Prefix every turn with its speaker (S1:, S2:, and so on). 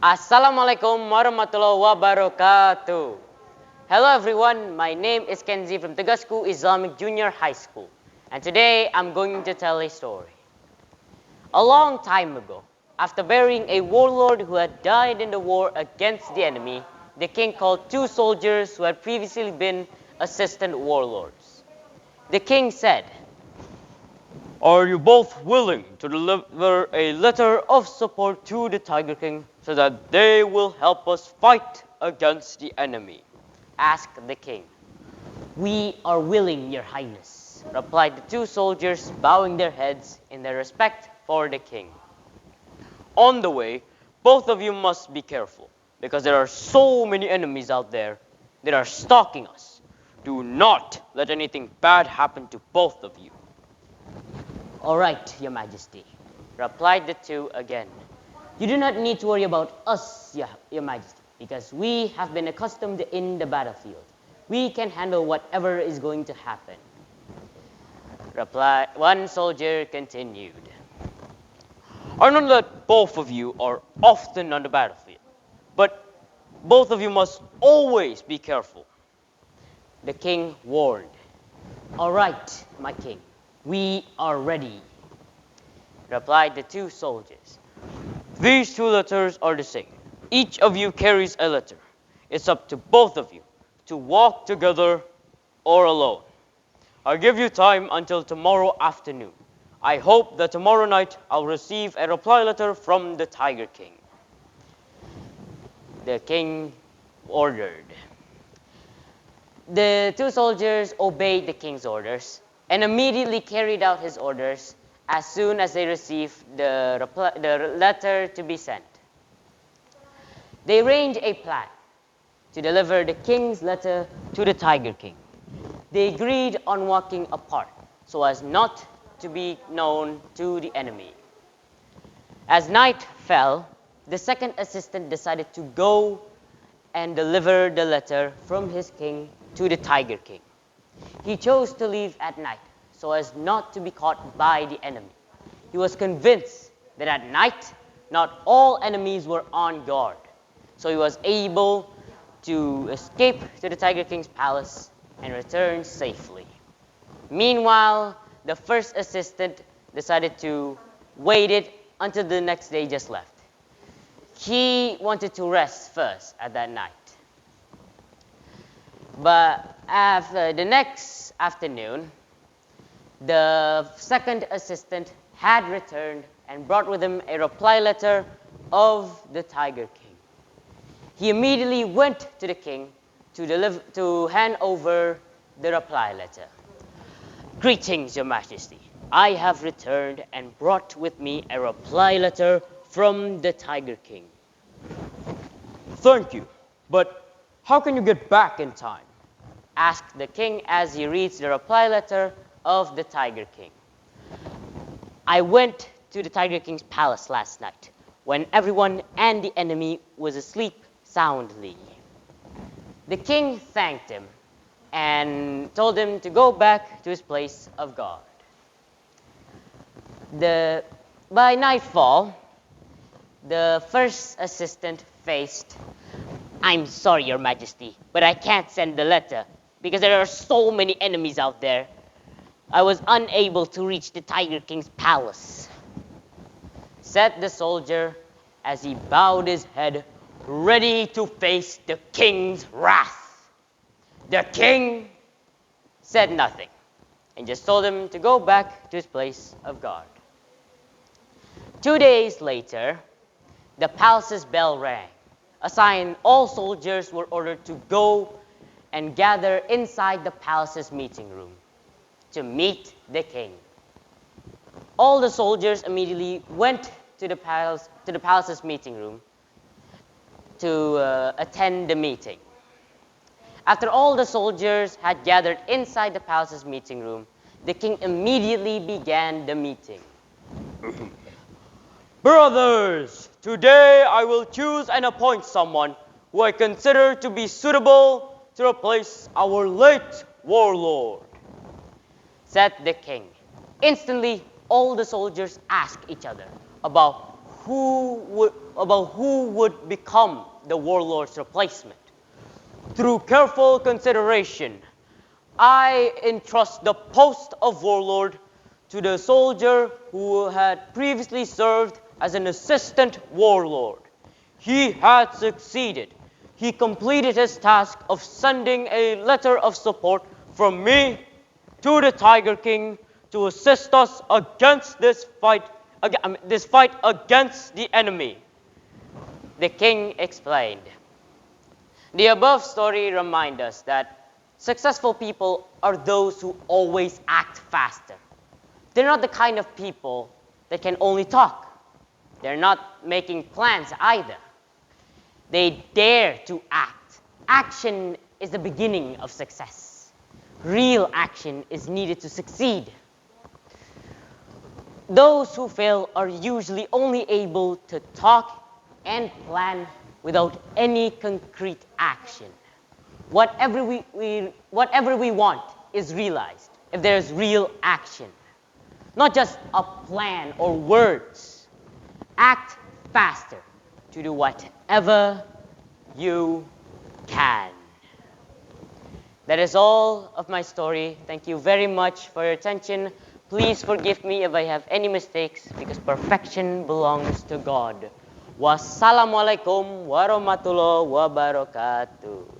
S1: Assalamualaikum warahmatullahi wabarakatuh. Hello everyone, my name is Kenzi from Tugasku Islamic Junior High School. And today I'm going to tell a story. A long time ago, after burying a warlord who had died in the war against the enemy, the king called two soldiers who had previously been assistant warlords. The king said, "Are you both willing to deliver a letter of support to the Tiger King so that they will help us fight against the enemy?" asked the king. "We are willing, your highness," replied the two soldiers, bowing their heads in their respect for the king. "On the way, both of you must be careful, because there are so many enemies out there that are stalking us. Do not let anything bad happen to both of you." "All right, your majesty," replied the two again. "You do not need to worry about us, your majesty, because we have been accustomed in the battlefield. We can handle whatever is going to happen." One soldier continued, "I know that both of you are often on the battlefield, but both of you must always be careful." The king warned, "All right, my king, we are ready," replied the two soldiers. "These two letters are the same. Each of you carries a letter. It's up to both of you to walk together or alone. I give you time until tomorrow afternoon. I hope that tomorrow night I'll receive a reply letter from the Tiger King." The king ordered. The two soldiers obeyed the king's orders and immediately carried out his orders as soon as they received the letter to be sent. They arranged a plan to deliver the king's letter to the Tiger King. They agreed on walking apart so as not to be known to the enemy. As night fell, the second assistant decided to go and deliver the letter from his king to the Tiger King. He chose to leave at night so as not to be caught by the enemy. He was convinced that at night, not all enemies were on guard, so he was able to escape to the Tiger King's palace and return safely. Meanwhile, the first assistant decided to wait it until the next day just left. He wanted to rest first at that night. But after the next afternoon, the second assistant had returned and brought with him a reply letter of the Tiger King. He immediately went to the king to hand over the reply letter. "Greetings, your majesty. I have returned and brought with me a reply letter from the Tiger King." "Thank you, but how can you get back in time?" asked the king as he reads the reply letter of the Tiger King. "I went to the Tiger King's palace last night when everyone and the enemy was asleep soundly." The king thanked him and told him to go back to his place of guard. By nightfall, the first assistant faced, "I'm sorry, your majesty, but I can't send the letter because there are so many enemies out there. I was unable to reach the Tiger King's palace," said the soldier as he bowed his head, ready to face the king's wrath. The king said nothing and just told him to go back to his place of guard. 2 days later, the palace's bell rang. A sign all soldiers were ordered to go and gather inside the palace's meeting room to meet the king. All the soldiers immediately went to the palace's meeting room to attend the meeting. After all the soldiers had gathered inside the palace's meeting room, the king immediately began the meeting. "Brothers, today I will choose and appoint someone who I consider to be suitable to replace our late warlord," said the king. Instantly, all the soldiers asked each other about who would become the warlord's replacement. Through careful consideration, I entrust the post of warlord to the soldier who had previously served as an assistant warlord. He had succeeded. He completed his task of sending a letter of support from me to the Tiger King to assist us against this fight against the enemy. The king explained. The above story reminds us that successful people are those who always act faster. They're not the kind of people that can only talk. They're not making plans either. They dare to act. Action is the beginning of success. Real action is needed to succeed. Those who fail are usually only able to talk and plan without any concrete action. Whatever we want is realized if there's real action, not just a plan or words. Act faster to do whatever you can. That is all of my story. Thank you very much for your attention. Please forgive me if I have any mistakes because perfection belongs to God. Wassalamualaikum warahmatullahi wabarakatuh.